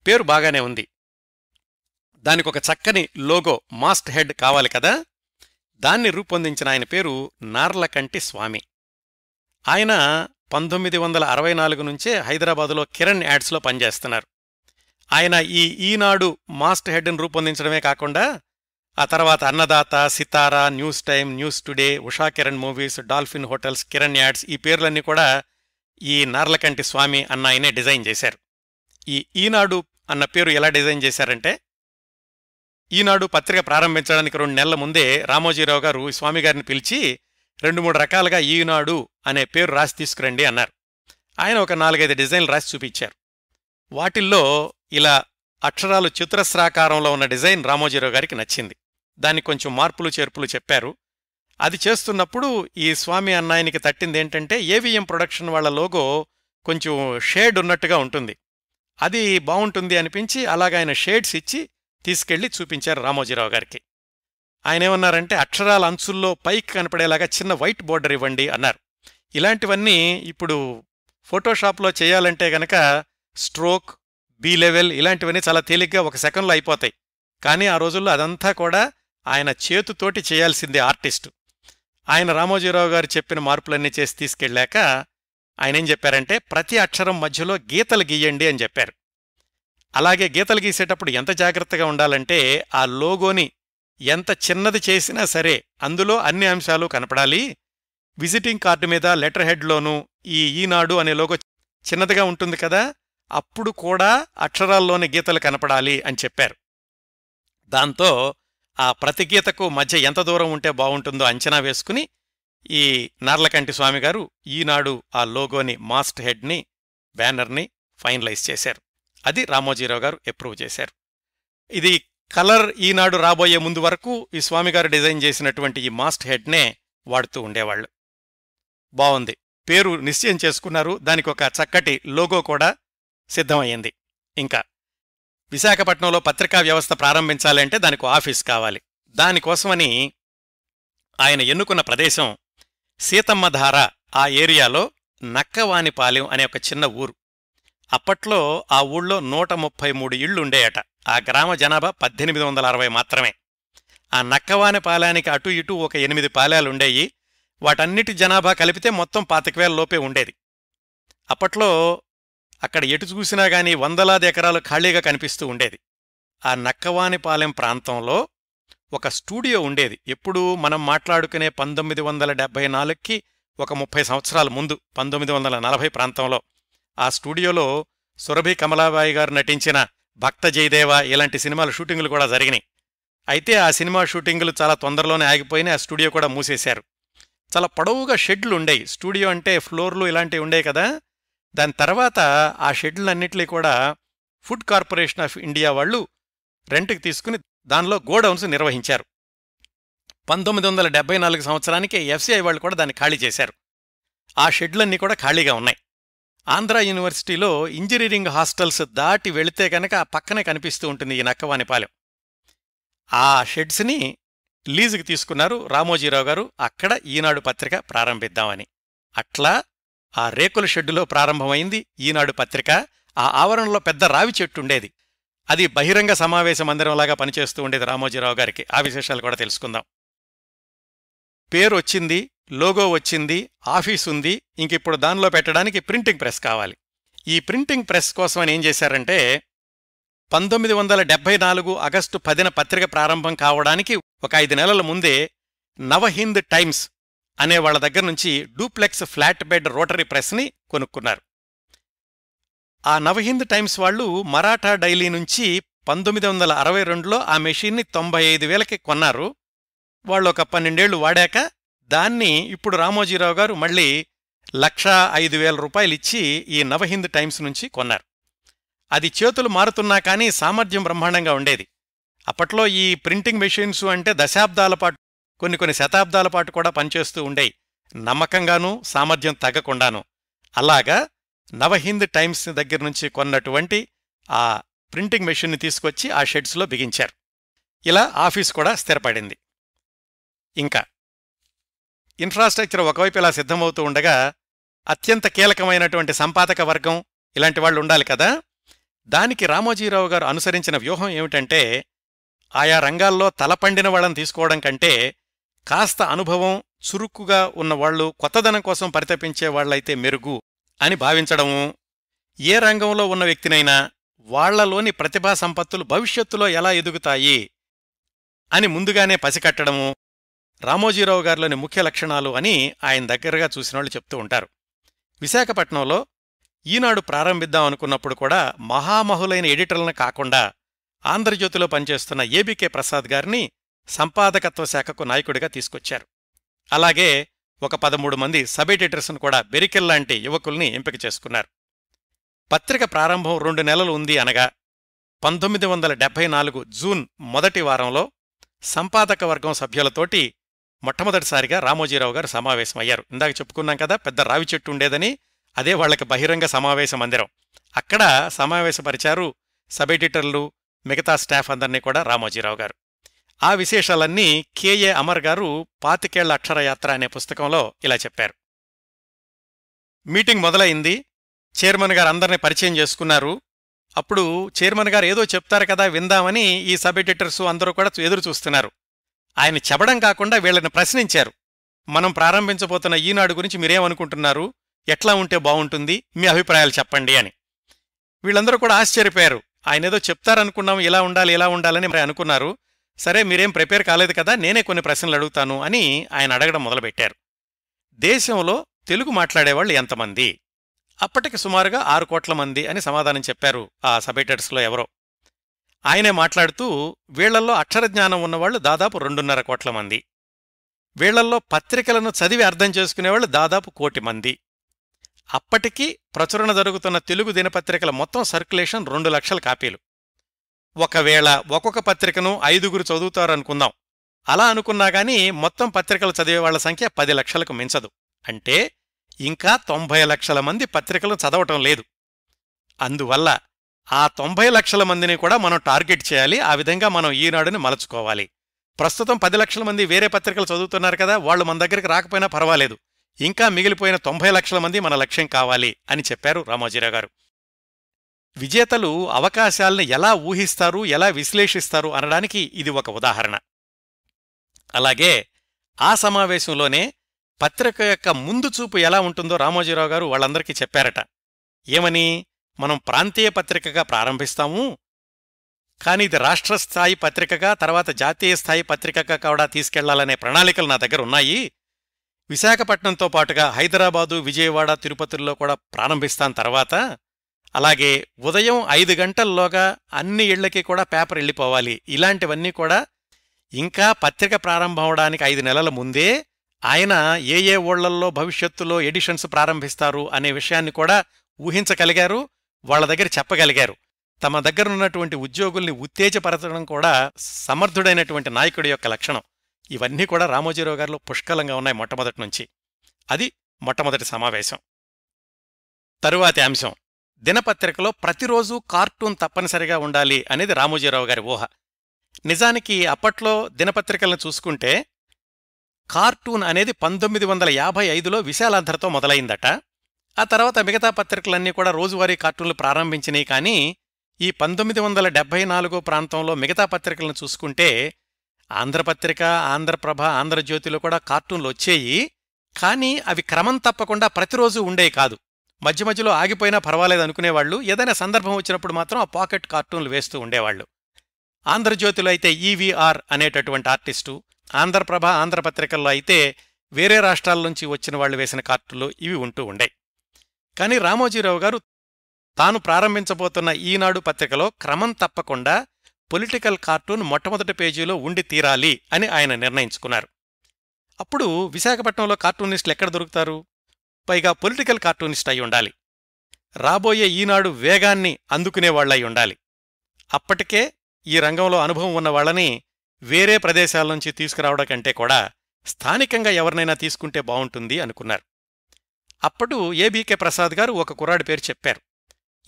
పేరు బాగానే ఉంది. దానికొక చక్కని లోగో మాస్ట్ హెడ్ కావాలి కదా. దాన్ని రూపొందించిన ఆయన పేరు నార్లకంటి స్వామి. ఆయన 1964 నుంచే హైదరాబాదులో కిరణ్ యాడ్స్లో పనిచేస్తున్నారు. ఆయన ఈనాడు మాస్ట్ హెడ్ని రూపొందించడమే కాకుండా ఆ తర్వాత Annadata, Sitara, News Time, News Today, Usha Kiran Movies, Dolphin Hotels, Kiran Ads, ఈ పేర్లన్నీ కూడా ఈ నార్లకంటి స్వామి అన్న ఆయనే డిజైన్ చేశారు. ఈనాడు అన్న పేరు ఎలా డిజైన్ చేశారంటే, ఈనాడు పత్రిక ప్రారంభించడానికి 2 నెలల ముందే రామోజీరావు గారు స్వామిగారిని పిలిచి 2-3 రకాలుగా ఈనాడు అనే పేరు రాసి తీసుకురండి అన్నారు. ఆయన ఒక 4-5 డిజైన్లు రాసి చూపించారు. వాటిల్లో ఇలా అక్షరాలు చతురస్రాకారంలో ఉన్న డిజైన్ రామోజీరావు గారికి నచ్చింది. దానికి కొంచెం మార్పులు చేర్పులు చెప్పారు. అది చేస్తున్నప్పుడు ఈ స్వామి అన్నాయనికి తట్టిందేంటంటే, ఏవిఎం ప్రొడక్షన్ వాళ్ల లోగో కొంచెం షేడ్ ఉన్నట్టుగా ఉంటుంది. అది బావుంటుంది అనిపించి అలాగైన షేడ్స్ ఇచ్చి తీసుకెళ్లి చూపించారు రామోజీరావు గారికి. ఆయనేమన్నారంటే, అక్షరాల అంచుల్లో పైకి కనపడేలాగా చిన్న వైట్ బోర్డర్ ఇవ్వండి అన్నారు. ఇలాంటివన్నీ ఇప్పుడు ఫోటోషాప్లో చేయాలంటే గనక స్ట్రోక్, బీ లెవెల్ ఇలాంటివన్నీ చాలా తేలిగ్గా 1 సెకండ్లో అయిపోతాయి. కానీ ఆ రోజుల్లో అదంతా కూడా ఆయన చేతుతోటి చేయాల్సిందే ఆర్టిస్టు. ఆయన రామోజీరావు గారు చెప్పిన మార్పులన్నీ చేసి తీసుకెళ్ళాక ఆయనేం చెప్పారంటే, ప్రతి అక్షరం మధ్యలో గీతలు గీయండి అని చెప్పారు. అలాగే గీతలు గీసేటప్పుడు ఎంత జాగ్రత్తగా ఉండాలంటే, ఆ లోగోని ఎంత చిన్నది చేసినా సరే అందులో అన్ని అంశాలు కనపడాలి. విజిటింగ్ కార్డు మీద లెటర్ హెడ్లోనూ ఈనాడు అనే లోగో చిన్నదిగా ఉంటుంది కదా, అప్పుడు కూడా అక్షరాల్లోని గీతలు కనపడాలి అని చెప్పారు. దాంతో ఆ ప్రతి గీతకు మధ్య ఎంత దూరం ఉంటే బావుంటుందో అంచనా వేసుకుని ఈ నార్లకంటి స్వామిగారు ఈనాడు ఆ లోగోని, మాస్ట్ హెడ్ని, బ్యానర్ని ఫైనలైజ్ చేశారు. అది రామోజీరావు గారు అప్రూవ్ చేశారు. ఇది కలర్ ఈనాడు రాబోయే ముందు వరకు ఈ స్వామిగారు డిజైన్ చేసినటువంటి ఈ మాస్ట్ హెడ్నే వాడుతూ ఉండేవాళ్లు. బావుంది, పేరు నిశ్చయం చేసుకున్నారు. దానికి ఒక చక్కటి లోగో కూడా సిద్ధమయ్యింది. ఇంకా విశాఖపట్నంలో పత్రికా వ్యవస్థ ప్రారంభించాలంటే దానికి ఆఫీస్ కావాలి. దానికోసమని ఆయన ఎన్నుకున్న ప్రదేశం సీతమ్మధార, ఆ ఏరియాలో నక్కవానిపాలెం అనే ఒక చిన్న ఊరు. అప్పట్లో ఆ ఊళ్ళో 133 ఇళ్లుండేయట. ఆ గ్రామ జనాభా 1860 మాత్రమే. ఆ నక్కవానిపాలెనికి అటు ఇటు ఒక 8 పాలెలుండేయి. వాటన్నిటి జనాభా కలిపితే మొత్తం 25,000 లోపే ఉండేది. అప్పట్లో అక్కడ ఎటు చూసినా గానీ వందలాది ఎకరాలు ఖాళీగా కనిపిస్తూ ఉండేది. ఆ నక్కవానిపాలెం ప్రాంతంలో ఒక స్టూడియో ఉండేది. ఎప్పుడు మనం మాట్లాడుకునే 1974కి ఒక 30 సంవత్సరాల ముందు 1940 ప్రాంతంలో ఆ స్టూడియోలో సురభి కమలాబాయి గారు నటించిన భక్త జయదేవ ఇలాంటి సినిమాల షూటింగులు కూడా జరిగినాయి. అయితే ఆ సినిమా షూటింగులు చాలా తొందరలోనే ఆగిపోయినాయి. ఆ స్టూడియో కూడా మూసేశారు. చాలా పొడవుగా షెడ్లు ఉండేవి. స్టూడియో అంటే ఫ్లోర్లు ఇలాంటివి ఉండేవి కదా. దాని తర్వాత ఆ షెడ్లన్నింటినీ కూడా ఫుడ్ కార్పొరేషన్ ఆఫ్ ఇండియా వాళ్ళు రెంట్కి తీసుకుని దానిలో గోడౌన్స్ నిర్వహించారు. 1974 సంవత్సరానికి ఎఫ్సిఐ వాళ్ళు కూడా దాన్ని ఖాళీ చేశారు. ఆ షెడ్లన్నీ కూడా ఖాళీగా ఉన్నాయి. ఆంధ్ర యూనివర్సిటీలో ఇంజనీరింగ్ హాస్టల్స్ దాటి వెళితే కనుక ఆ పక్కనే కనిపిస్తూ ఉంటుంది ఈ నక్కవానిపాలెం. ఆ షెడ్స్ని లీజుకి తీసుకున్నారు రామోజీరావు గారు. అక్కడ ఈనాడు పత్రిక ప్రారంభిద్దామని. అట్లా ఆ రేకుల షెడ్డులో ప్రారంభమైంది ఈనాడు పత్రిక. ఆ ఆవరణలో పెద్ద రావి చెట్టు ఉండేది. అది బహిరంగ సమావేశ మందిరంలాగా పనిచేస్తూ ఉండేది రామోజీరావు గారికి. ఆ విశేషాలు కూడా తెలుసుకుందాం. పేరు వచ్చింది, లోగో వచ్చింది, ఆఫీసుంది. ఇంకిప్పుడు దానిలో పెట్టడానికి ప్రింటింగ్ ప్రెస్ కావాలి. ఈ ప్రింటింగ్ ప్రెస్ కోసమని ఏం చేశారంటే, 1974 ఆగస్టు 10న పత్రిక ప్రారంభం కావడానికి ఒక 5 నెలల ముందే నవహింద్ టైమ్స్ అనే వాళ్ల దగ్గర నుంచి డూప్లెక్స్ ఫ్లాట్ బెడ్ రోటరీ ప్రెస్ని కొనుక్కున్నారు. ఆ నవహింద్ టైమ్స్ వాళ్ళు మరాఠా డైలీ నుంచి 1962లో ఆ మెషీన్ని 95,000కి కొన్నారు. వాళ్ళు ఒక 12 ఏళ్లు వాడాక దాన్ని ఇప్పుడు రామోజీరావు గారు మళ్ళీ 1,05,000 రూపాయలిచ్చి ఈ నవహింద్ టైమ్స్ నుంచి కొన్నారు. అది చేతులు మారుతున్నా కానీ సామర్థ్యం బ్రహ్మాండంగా ఉండేది. అప్పట్లో ఈ ప్రింటింగ్ మెషిన్స్ అంటే దశాబ్దాల పాటు, కొన్ని శతాబ్దాల పాటు కూడా పనిచేస్తూ ఉండేవి, నమ్మకంగానూ సామర్థ్యం తగ్గకుండాను. అలాగా నవహింద్ టైమ్స్ దగ్గర నుంచి కొన్నటువంటి ఆ ప్రింటింగ్ మెషిన్ని తీసుకొచ్చి ఆ షెడ్స్లో బిగించారు. ఇలా ఆఫీస్ కూడా స్థిరపడింది. ఇంకా ఇన్ఫ్రాస్ట్రక్చర్ ఒకవైపు ఇలా సిద్ధమవుతూ ఉండగా అత్యంత కీలకమైనటువంటి సంపాదక వర్గం ఇలాంటి వాళ్ళు ఉండాలి కదా. దానికి రామోజీరావు గారు అనుసరించిన వ్యూహం ఏమిటంటే, ఆయా రంగాల్లో తలపండిన వాళ్ళని తీసుకోవడం కంటే కాస్త అనుభవం చురుకుగా ఉన్నవాళ్లు, కొత్తదనం కోసం పరితపించే వాళ్లైతే మెరుగు అని భావించడము, ఏ రంగంలో ఉన్న వ్యక్తినైనా వాళ్లలోని ప్రతిభా సంపత్తులు భవిష్యత్తులో ఎలా ఎదుగుతాయి అని ముందుగానే పసికట్టడము రామోజీరావు గారిలోని ముఖ్య లక్షణాలు అని ఆయన దగ్గరగా చూసినోళ్లు చెప్తూ ఉంటారు. విశాఖపట్నంలో ఈనాడు ప్రారంభిద్దాం అనుకున్నప్పుడు కూడా మహామహులైన ఎడిటర్లను కాకుండా ఆంధ్రజ్యోతిలో పనిచేస్తున్న ఏబీకే ప్రసాద్ గారిని సంపాదకత్వ శాఖకు నాయకుడిగా తీసుకొచ్చారు. అలాగే ఒక 13 మంది సబ్ ఎడిటర్స్ను కూడా బెరికెల్లాంటి యువకుల్ని ఎంపిక చేసుకున్నారు. పత్రిక ప్రారంభం 2 నెలలు ఉంది అనగా 1974 జూన్ మొదటి వారంలో సంపాదక వర్గం సభ్యులతోటి మొట్టమొదటిసారిగా రామోజీరావు గారు సమావేశమయ్యారు. ఇందాక చెప్పుకున్నాం కదా, పెద్ద రావి చెట్టు ఉండేదని, అదే వాళ్లకి బహిరంగ సమావేశ మందిరం. అక్కడ సమావేశపరిచారు సబ్ ఎడిటర్లు, మిగతా స్టాఫ్ అందర్నీ కూడా రామోజీరావు గారు. ఆ విశేషాలన్నీ కెఏ అమర్ గారు 25 అక్షరయాత్ర అనే పుస్తకంలో ఇలా చెప్పారు. మీటింగ్ మొదలైంది. చైర్మన్ గారు అందరినీ పరిచయం చేసుకున్నారు. అప్పుడు చైర్మన్ గారు ఏదో చెప్తారు కదా విందామని ఈ సబ్ ఎడిటర్సు అందరూ కూడా ఎదురు చూస్తున్నారు. ఆయన చెప్పడం కాకుండా వీళ్ళని ప్రశ్నించారు. మనం ప్రారంభించబోతున్న ఈనాడు గురించి మీరేమనుకుంటున్నారు, ఎట్లా ఉంటే బావుంటుంది, మీ అభిప్రాయాలు చెప్పండి అని. వీళ్ళందరూ కూడా ఆశ్చర్యపోయారు. ఆయన ఏదో చెప్తారనుకున్నాం, ఇలా ఉండాలి ఇలా ఉండాలని మరి అనుకున్నారు. సరే, మీరేం ప్రిపేర్ కాలేదు కదా, నేనే కొన్ని ప్రశ్నలు అడుగుతాను అని ఆయన అడగడం మొదలుపెట్టారు. దేశంలో తెలుగు మాట్లాడేవాళ్ళు ఎంతమంది? అప్పటికి సుమారుగా 6 కోట్ల మంది అని సమాధానం చెప్పారు ఆ సబ్ ఎడిటర్స్లో ఎవరో. ఆయనే మాట్లాడుతూ, వీళ్లల్లో అక్షరజ్ఞానం ఉన్నవాళ్లు దాదాపు 2.5 కోట్ల మంది, వీళ్లల్లో పత్రికలను చదివి అర్థం చేసుకునేవాళ్లు దాదాపు 1 కోటి మంది. అప్పటికీ ప్రచురణ జరుగుతున్న తెలుగు దినపత్రికల మొత్తం సర్క్యులేషన్ 2 లక్షల కాపీలు. ఒకవేళ ఒక్కొక్క పత్రికను 5గురు చదువుతారనుకుందాం. అలా అనుకున్నాగాని మొత్తం పత్రికలు చదివేవాళ్ల సంఖ్య 10 లక్షలకు మించదు. అంటే ఇంకా 90 లక్షల మంది పత్రికలు చదవటం లేదు. అందువల్ల ఆ 90 లక్షల మందిని కూడా మనం టార్గెట్ చేయాలి. ఆ విధంగా మనం ఈనాడుని మలుచుకోవాలి. ప్రస్తుతం 10 లక్షల మంది వేరే పత్రికలు చదువుతున్నారు కదా, వాళ్లు మన దగ్గరికి రాకపోయినా పర్వాలేదు, ఇంకా మిగిలిపోయిన 90 లక్షల మంది మన లక్ష్యం కావాలి అని చెప్పారు రామోజీరావు గారు. విజేతలు అవకాశాల్ని ఎలా ఊహిస్తారు, ఎలా విశ్లేషిస్తారు అనడానికి ఇది ఒక ఉదాహరణ. అలాగే ఆ సమావేశంలోనే పత్రిక యొక్క ముందు చూపు ఎలా ఉంటుందో రామోజీరావు గారు వాళ్ళందరికీ చెప్పారట. ఏమని? మనం ప్రాంతీయ పత్రికగా ప్రారంభిస్తాము, కాని ఇది రాష్ట్రస్థాయి పత్రికగా, తర్వాత జాతీయ స్థాయి పత్రికగా కూడా తీసుకెళ్లాలనే ప్రణాళికలు నా దగ్గర ఉన్నాయి. విశాఖపట్నంతో పాటుగా హైదరాబాదు, విజయవాడ, తిరుపతిల్లో కూడా ప్రారంభిస్తాం. తర్వాత అలాగే ఉదయం 5 గంటల్లోగా అన్ని ఇళ్లకి కూడా పేపర్ వెళ్ళిపోవాలి. ఇలాంటివన్నీ కూడా ఇంకా పత్రిక ప్రారంభమవడానికి 5 నెలల ముందే ఆయన ఏ ఊళ్లల్లో భవిష్యత్తులో ఎడిషన్స్ ప్రారంభిస్తారు అనే విషయాన్ని కూడా ఊహించగలిగారు, వాళ్ల దగ్గర చెప్పగలిగారు. తమ దగ్గరున్నటువంటి ఉద్యోగుల్ని ఉత్తేజపరచడం కూడా సమర్థుడైనటువంటి నాయకుడి యొక్క లక్షణం. ఇవన్నీ కూడా రామోజీరావు గారిలో పుష్కలంగా ఉన్నాయి మొట్టమొదటి నుంచి. అది మొట్టమొదటి సమావేశం. తరువాతి అంశం, దినపత్రికలో ప్రతిరోజూ కార్టూన్ తప్పనిసరిగా ఉండాలి అనేది రామోజీరావు గారి ఊహ. నిజానికి అప్పట్లో దినపత్రికలను చూసుకుంటే కార్టూన్ అనేది 1955లో విశాలాంధ్రతో మొదలైందట. ఆ తర్వాత మిగతా పత్రికలన్నీ కూడా రోజువారీ కార్టూన్లు ప్రారంభించినాయి. కానీ ఈ 1974 ప్రాంతంలో మిగతా పత్రికలను చూసుకుంటే ఆంధ్రపత్రిక, ఆంధ్రప్రభ, ఆంధ్రజ్యోతిలో కూడా కార్టూన్లు వచ్చేయి. కానీ అవి క్రమం తప్పకుండా ప్రతిరోజు ఉండేవి కాదు. మధ్య మధ్యలో ఆగిపోయినా పర్వాలేదనుకునేవాళ్లు. ఏదైనా సందర్భం వచ్చినప్పుడు మాత్రం ఆ పాకెట్ కార్టూన్లు వేస్తూ ఉండేవాళ్లు. ఆంధ్రజ్యోతిలో అయితే ఈవీఆర్ అనేటటువంటి ఆర్టిస్టు, ఆంధ్రప్రభ, ఆంధ్రపత్రికల్లో అయితే వేరే రాష్ట్రాల నుంచి వచ్చిన వాళ్లు వేసిన కార్టూన్లు ఇవి ఉంటూ ఉండే. కానీ రామోజీరావు గారు తాను ప్రారంభించబోతున్న ఈనాడు పత్రికలో క్రమం తప్పకుండా పొలిటికల్ కార్టూన్ మొట్టమొదటి పేజీలో ఉండి తీరాలి అని ఆయన నిర్ణయించుకున్నారు. అప్పుడు విశాఖపట్నంలో కార్టూనిస్టులు ఎక్కడ దొరుకుతారు? పైగా పొలిటికల్ కార్టూనిస్ట్ అయి ఉండాలి. రాబోయే ఈనాడు వేగాన్ని అందుకునేవాళ్లై ఉండాలి. అప్పటికే ఈ రంగంలో అనుభవం ఉన్న వాళ్ళని వేరే ప్రదేశాల నుంచి తీసుకురావడం కంటే కూడా స్థానికంగా ఎవరినైనా తీసుకుంటే బావుంటుంది అనుకున్నారు. అప్పుడు ఏబీకే ప్రసాద్ గారు ఒక కుర్రాడి పేరు చెప్పారు.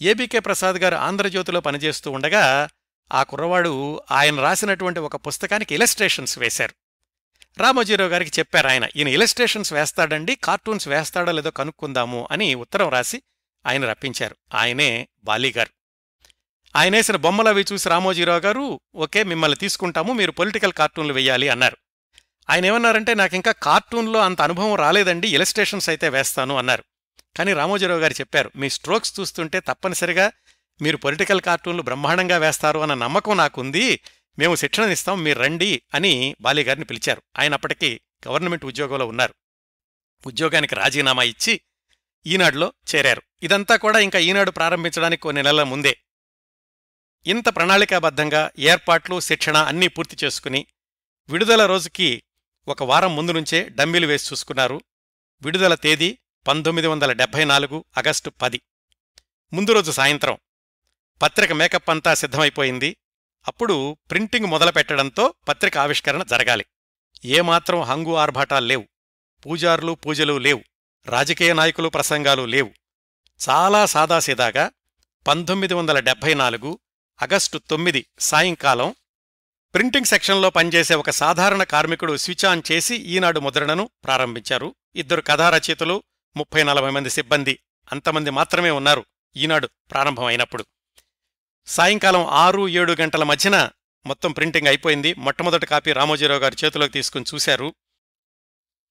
ఏబీకే ప్రసాద్ గారు ఆంధ్రజ్యోతిలో పనిచేస్తూ ఉండగా ఆ కుర్రవాడు ఆయన రాసినటువంటి ఒక పుస్తకానికి ఇలస్ట్రేషన్స్ వేశారు. రామోజీరావు గారికి చెప్పారు ఆయన, ఈయన ఇలస్ట్రేషన్స్ వేస్తాడండి, కార్టూన్స్ వేస్తాడో లేదో కనుక్కుందాము అని ఉత్తరం రాసి ఆయన రప్పించారు. ఆయనే బాలీగారు. ఆయనేసిన బొమ్మలవి చూసి రామోజీరావు గారు, ఓకే మిమ్మల్ని తీసుకుంటాము, మీరు పొలిటికల్ కార్టూన్లు వెయ్యాలి అన్నారు. ఆయనేమన్నారంటే, నాకింకా కార్టూన్లో అంత అనుభవం రాలేదండి, ఇలస్ట్రేషన్స్ అయితే వేస్తాను అన్నారు. కానీ రామోజీరావు గారు చెప్పారు, మీ స్ట్రోక్స్ చూస్తుంటే తప్పనిసరిగా మీరు పొలిటికల్ కార్టూన్లు బ్రహ్మాండంగా వేస్తారు అన్న నమ్మకం నాకుంది, మేము శిక్షణనిస్తాం, మీరు రండి అని బాలీగారిని పిలిచారు. ఆయన అప్పటికి గవర్నమెంట్ ఉద్యోగంలో ఉన్నారు. ఉద్యోగానికి రాజీనామా ఇచ్చి ఈనాడులో చేరారు. ఇదంతా కూడా ఇంకా ఈనాడు ప్రారంభించడానికి కొన్ని నెలల ముందే. ఇంత ప్రణాళికాబద్ధంగా ఏర్పాట్లు, శిక్షణ అన్నీ పూర్తి చేసుకుని విడుదల రోజుకి ఒక వారం ముందు నుంచే డమ్మీలు వేసి చూసుకున్నారు. విడుదల తేదీ 1974 ఆగస్టు 10. ముందు రోజు సాయంత్రం పత్రిక మేకప్ అంతా సిద్ధమైపోయింది. అప్పుడు ప్రింటింగ్ మొదలుపెట్టడంతో పత్రిక ఆవిష్కరణ జరగాలి. ఏమాత్రం హంగు ఆర్భాటాల్లేవు, పూజార్లు పూజలు లేవు, రాజకీయ నాయకులు ప్రసంగాలు లేవు. చాలా సాదాసీదాగా 1974 ఆగస్టు 9 సాయంకాలం ప్రింటింగ్ సెక్షన్లో పనిచేసే ఒక సాధారణ కార్మికుడు స్విచ్ ఆన్ చేసి ఈనాడు ముద్రణను ప్రారంభించారు. 2 కథారచయితలు, 30-40 మంది సిబ్బంది, అంతమంది మాత్రమే ఉన్నారు ఈనాడు ప్రారంభమైనప్పుడు. సాయంకాలం 6-7 గంటల మధ్యన మొత్తం ప్రింటింగ్ అయిపోయింది. మొట్టమొదటి కాపీ రామోజీరావు గారు చేతిలోకి తీసుకుని చూశారు.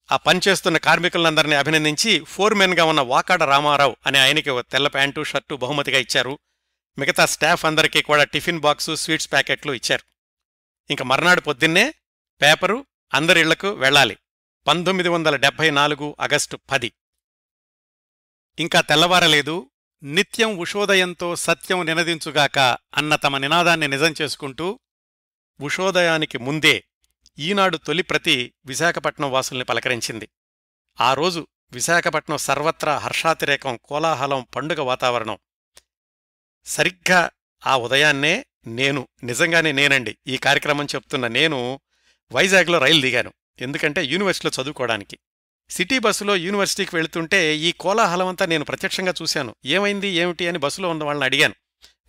ఆ పనిచేస్తున్న కార్మికులందరినీ అభినందించి ఫోర్మెన్గా ఉన్న వాకాడ రామారావు అనే ఆయనకి ఒక తెల్ల ప్యాంటు, షర్టు బహుమతిగా ఇచ్చారు. మిగతా స్టాఫ్ అందరికీ కూడా టిఫిన్ బాక్సు, స్వీట్స్ ప్యాకెట్లు ఇచ్చారు. ఇంక మర్నాడు పొద్దున్నే పేపరు అందరి ఇళ్లకు వెళ్లాలి. 1974 ఆగస్టు 10. ఇంకా తెల్లవారలేదు. నిత్యం ఉషోదయంతో సత్యం నినదించుగాక అన్న తమ నినాదాన్ని నిజం చేసుకుంటూ ఉషోదయానికి ముందే ఈనాడు తొలి ప్రతి విశాఖపట్నం వాసుల్ని పలకరించింది. ఆ రోజు విశాఖపట్నం సర్వత్రా హర్షాతిరేకం, కోలాహలం, పండుగ వాతావరణం. సరిగ్గా ఆ ఉదయాన్నే నిజంగానే నేనండి ఈ కార్యక్రమం చెప్తున్న నేను వైజాగ్లో రైలు దిగాను. ఎందుకంటే యూనివర్సిటీలో చదువుకోవడానికి. సిటీ బస్సులో యూనివర్సిటీకి వెళుతుంటే ఈ కోలాహలమంతా నేను ప్రత్యక్షంగా చూశాను. ఏమైంది ఏమిటి అని బస్సులో ఉన్న వాళ్ళని అడిగాను.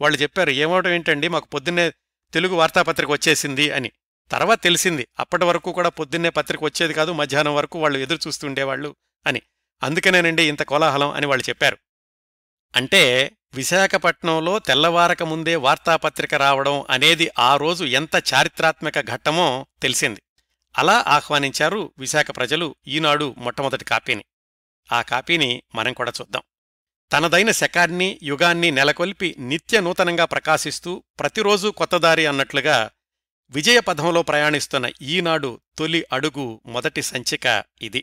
వాళ్ళు చెప్పారు, ఏమవడం ఏంటండి, మాకు పొద్దున్నే తెలుగు వార్తాపత్రిక వచ్చేసింది అని. తర్వాత తెలిసింది అప్పటి వరకు కూడా పొద్దున్నే పత్రిక వచ్చేది కాదు, మధ్యాహ్నం వరకు వాళ్ళు ఎదురు చూస్తుండేవాళ్ళు అని. అందుకనేనండి ఇంత కోలాహలం అని వాళ్ళు చెప్పారు. అంటే విశాఖపట్నంలో తెల్లవారక ముందే వార్తాపత్రిక రావడం అనేది ఆ రోజు ఎంత చారిత్రాత్మక ఘట్టమో తెలిసింది. అలా ఆహ్వానించారు విశాఖ ప్రజలు ఈనాడు మొట్టమొదటి కాపీని. ఆ కాపీని మనం కూడా చూద్దాం. తనదైన శకాన్ని, యుగాన్ని నెలకొల్పి నిత్య నూతనంగా ప్రకాశిస్తూ ప్రతిరోజూ కొత్తదారి అన్నట్లుగా విజయపథంలో ప్రయాణిస్తున్న ఈనాడు తొలి అడుగు మొదటి సంచిక ఇది.